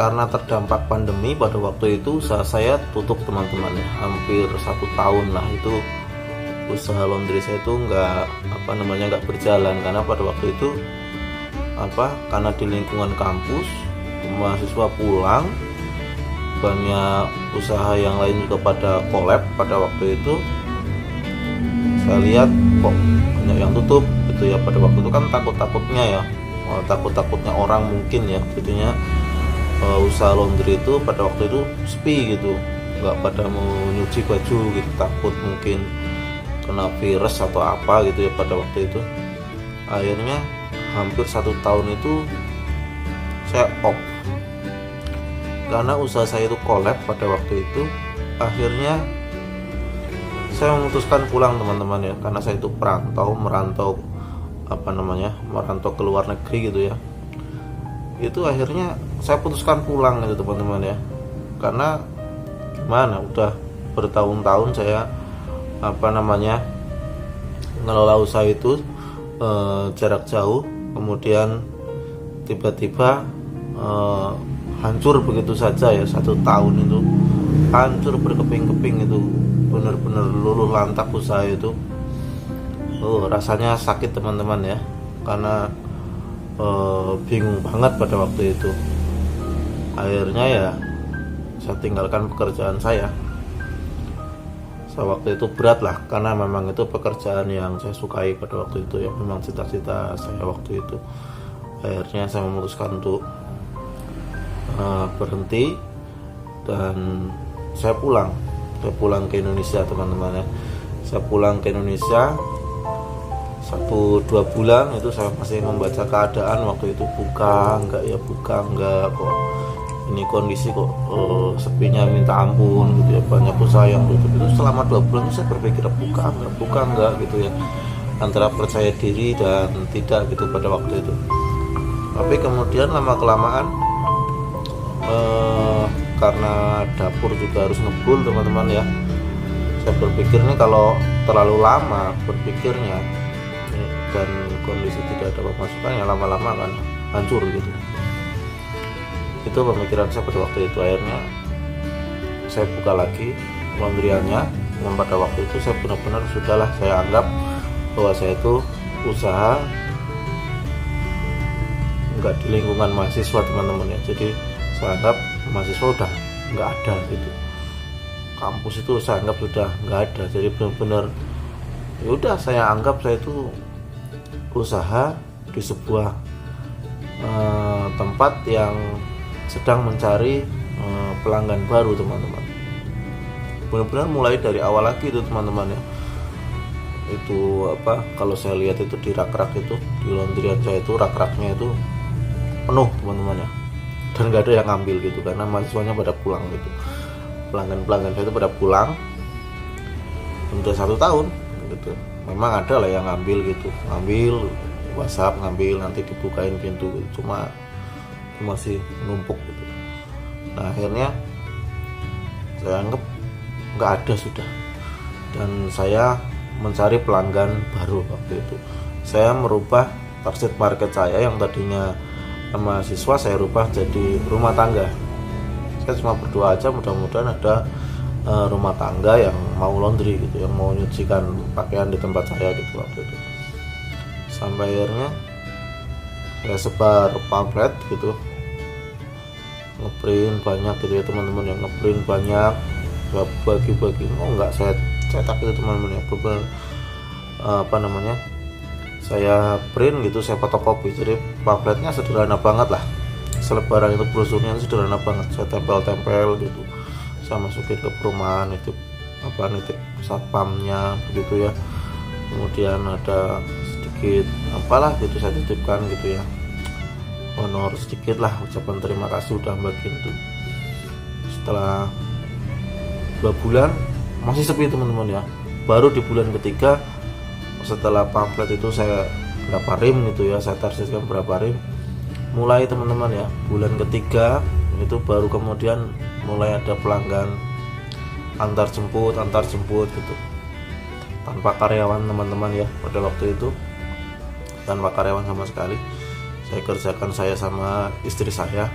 karena terdampak pandemi pada waktu itu usaha saya tutup teman-teman ya, hampir 1 tahun lah itu usaha laundry saya itu nggak berjalan karena pada waktu itu karena di lingkungan kampus mahasiswa pulang, banyak usaha yang lain juga pada collab. Pada waktu itu saya lihat kok banyak yang tutup gitu ya. Pada waktu itu kan takutnya orang mungkin ya, jadinya usaha laundry itu pada waktu itu sepi gitu, nggak pada mau nyuci baju gitu, takut mungkin kena virus atau apa gitu ya. Pada waktu itu akhirnya hampir 1 tahun itu saya off karena usaha saya itu collab. Pada waktu itu akhirnya saya memutuskan pulang teman-teman ya, karena saya itu merantau ke luar negeri gitu ya. Itu akhirnya saya putuskan pulang gitu teman-teman ya, karena gimana, udah bertahun-tahun saya ngelola usaha itu jarak jauh, kemudian tiba-tiba hancur begitu saja ya. 1 tahun itu hancur berkeping-keping, itu benar-benar luluh lantak usaha itu. Rasanya sakit teman-teman ya, karena bingung banget pada waktu itu. Akhirnya ya saya tinggalkan pekerjaan saya. Waktu itu berat lah, karena memang itu pekerjaan yang saya sukai pada waktu itu ya, memang cita-cita saya waktu itu. Akhirnya saya memutuskan untuk berhenti dan saya pulang ke Indonesia teman-teman ya. Saya pulang ke Indonesia 1-2 bulan itu saya masih membaca keadaan waktu itu, buka enggak kok, ini kondisi kok sepinya minta ampun gitu ya, banyak usaha yang tutup. Itu selama 2 bulan itu saya berpikir buka enggak gitu ya, antara percaya diri dan tidak gitu pada waktu itu. Tapi kemudian lama kelamaan karena dapur juga harus ngebul teman-teman ya, saya berpikir nih kalau terlalu lama berpikirnya dan kondisi tidak ada pemasukan ya lama-lama akan hancur gitu. Itu pemikiran saya pada waktu itu. Akhirnya saya buka lagi laundryannya, dan pada waktu itu saya benar-benar sudahlah, saya anggap bahwa saya itu usaha nggak di lingkungan mahasiswa teman-teman ya. Jadi saya anggap mahasiswa udah nggak ada gitu, kampus itu saya anggap sudah nggak ada. Jadi benar-benar ya udah, saya anggap saya itu usaha di sebuah tempat yang sedang mencari pelanggan baru teman-teman. Benar-benar mulai dari awal lagi itu teman-teman ya. Itu kalau saya lihat itu di rak-rak itu, di laundryan saya itu rak-raknya itu penuh teman-teman ya, dan gak ada yang ngambil gitu karena mahasiswanya pada pulang gitu. Pelanggan saya itu pada pulang. Udah 1 tahun gitu, memang ada lah yang ngambil WhatsApp, nanti dibukain pintu gitu. Cuma masih numpuk gitu. Nah akhirnya saya anggap nggak ada sudah, dan saya mencari pelanggan baru. Waktu itu saya merubah target market saya yang tadinya mahasiswa, saya rubah jadi rumah tangga. Saya cuma berdoa aja mudah-mudahan ada rumah tangga yang mau laundry gitu, yang mau nyucikan pakaian di tempat saya gitu waktu itu. Sampai akhirnya saya sebar pamflet gitu, ngeprint banyak gitu ya teman-teman, yang ngeprint banyak, bagi-bagi. Enggak saya cetak itu teman-teman ya, bener saya print gitu, saya fotokopi. Jadi pamfletnya sederhana banget lah, selebaran itu brosurnya sederhana banget, saya tempel-tempel gitu, saya masukin ke perumahan, nitip satpamnya begitu ya. Kemudian ada sedikit gitu saya titipkan gitu ya, honor sedikit lah, ucapan terima kasih udah bagian itu. Setelah 2 bulan masih sepi teman-teman ya. Baru di bulan ketiga setelah pamflet itu saya berapa rim gitu ya, saya targetkan berapa rim, mulai teman-teman ya, bulan ketiga itu baru kemudian mulai ada pelanggan antar jemput gitu, tanpa karyawan teman-teman ya. Pada waktu itu tanpa karyawan sama sekali, saya kerjakan saya sama istri saya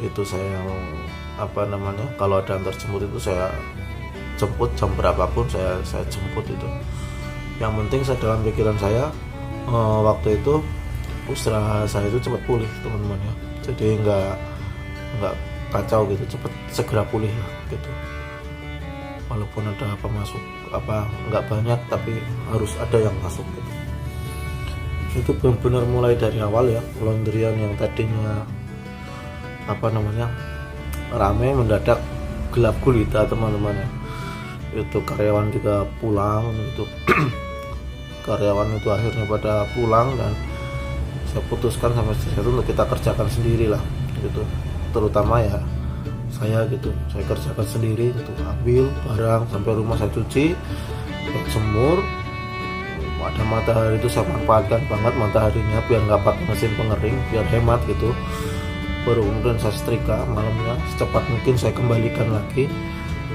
itu saya kalau ada antar jemput itu saya jemput jam berapapun saya jemput itu. Yang penting saya dalam pikiran saya waktu itu usaha saya itu cepat pulih teman-teman ya, jadi nggak kacau gitu, cepat segera pulih lah gitu. Walaupun ada nggak banyak tapi harus ada yang masuk gitu. Itu benar-benar mulai dari awal ya, laundryan yang tadinya rame mendadak gelap gulita teman-teman ya. Itu karyawan juga pulang gitu. Karyawan itu akhirnya pada pulang dan saya putuskan sama istri saya untuk kita kerjakan sendiri lah gitu, terutama ya saya gitu, saya kerjakan sendiri gitu, ambil barang sampai rumah saya cuci, jemur. Ada matahari itu saya manfaatkan banget mataharinya biar nggak pakai mesin pengering, biar hemat gitu. Baru kemudian saya setrika malamnya, secepat mungkin saya kembalikan lagi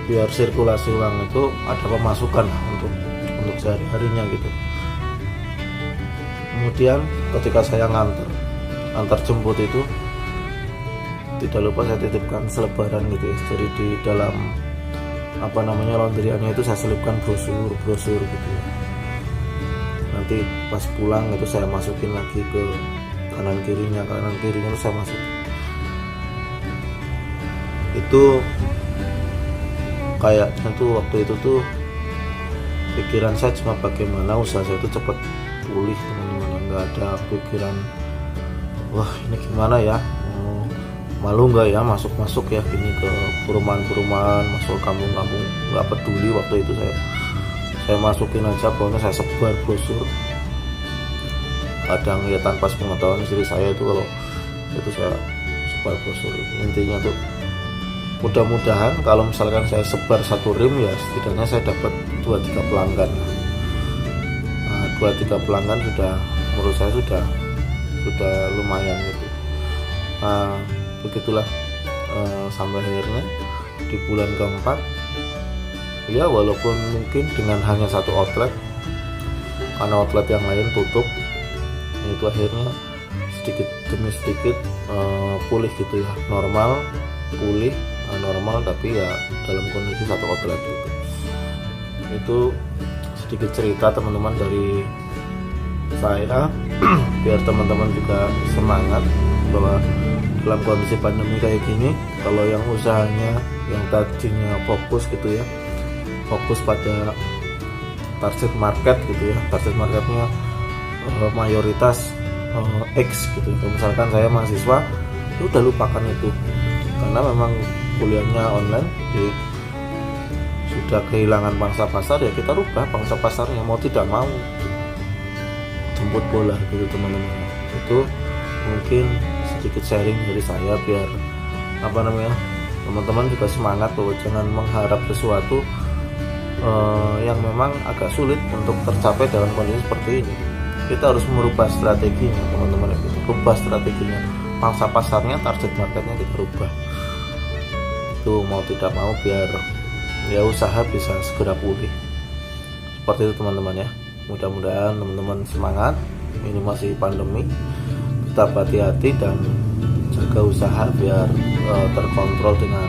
biar sirkulasi uang itu ada pemasukan lah untuk sehari-harinya gitu. Kemudian ketika saya antar jemput itu, tidak lupa saya titipkan selebaran gitu ya. Jadi di dalam laundryannya itu saya selipkan brosur gitu ya. Nanti pas pulang itu saya masukin lagi ke kanan kirinya itu saya masukin. Itu kayaknya tuh waktu itu tuh pikiran saya cuma bagaimana usaha saya itu cepat pulih teman-teman, nggak ada pikiran wah ini gimana ya, malu nggak ya masuk ya gini ke perumahan, masuk kampung-kampung, nggak peduli. Waktu itu saya masukin aja, pokoknya saya sebar brosur. Kadang ya tanpa sepengetahuan istri saya itu kalau itu saya sebar brosur. Intinya tuh mudah-mudahan kalau misalkan saya sebar 1 rim ya setidaknya saya dapat 2-3 pelanggan. 2-3 pelanggan sudah menurut saya sudah lumayan gitu. Begitulah sampai akhirnya di bulan keempat ya, walaupun mungkin dengan hanya 1 outlet karena outlet yang lain tutup, itu akhirnya sedikit demi sedikit pulih gitu ya, normal tapi ya dalam kondisi 1 outlet gitu. Itu sedikit cerita teman-teman dari saya biar teman-teman juga semangat bahwa dalam kondisi pandemi kayak gini, kalau yang usahanya yang tadinya fokus gitu ya, fokus pada target market gitu ya, target marketnya mayoritas X gitu. Misalkan saya mahasiswa, udah lupakan itu karena memang kuliahnya online, jadi sudah kehilangan pangsa pasar ya kita rubah pangsa pasarnya, mau tidak mau jemput bola gitu teman-teman. Itu mungkin sedikit sharing dari saya biar teman-teman juga semangat bahwa jangan mengharap sesuatu yang memang agak sulit untuk tercapai dalam kondisi seperti ini. Kita harus merubah strateginya teman-teman, rubah strateginya, pangsa pasarnya, target marketnya kita rubah. Itu mau tidak mau biar ya usaha bisa segera pulih. Seperti itu teman-teman ya. Mudah-mudahan teman-teman semangat. Ini masih pandemi, tetap hati-hati dan jaga usaha biar terkontrol dengan